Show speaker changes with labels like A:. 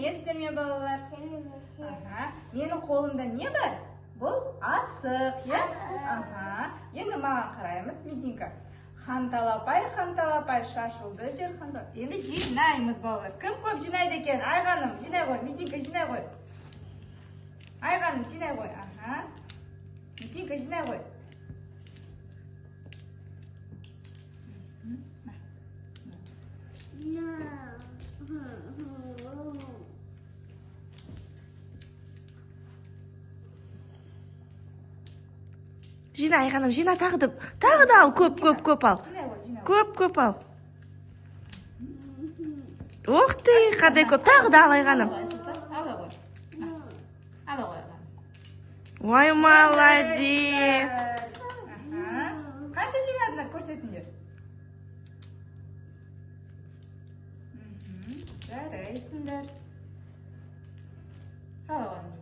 A: сәлеметсіздер ме, балалар? Менің қолымда не бар? Бұл асық, иә? Енді маған қараймыз, Мединка. Ханталапай, шашылды жер ханталапай. Енді жинаймыз, балалар. Кім көп жинайды екен? Айғаным, жинай қой. Мединка, жинай қой. Айғаным, жинай қой. Мединка, жинай қой.
B: Жина, Айғаным, жина, тағы да ал, көп ал. Көп ал. Ух ты, қандай көп, тағы да ал, Айғаным. Ой, молодец.
A: Қанша жинадыңдар, көрсетіңдер. Жарайсыңдар. Сала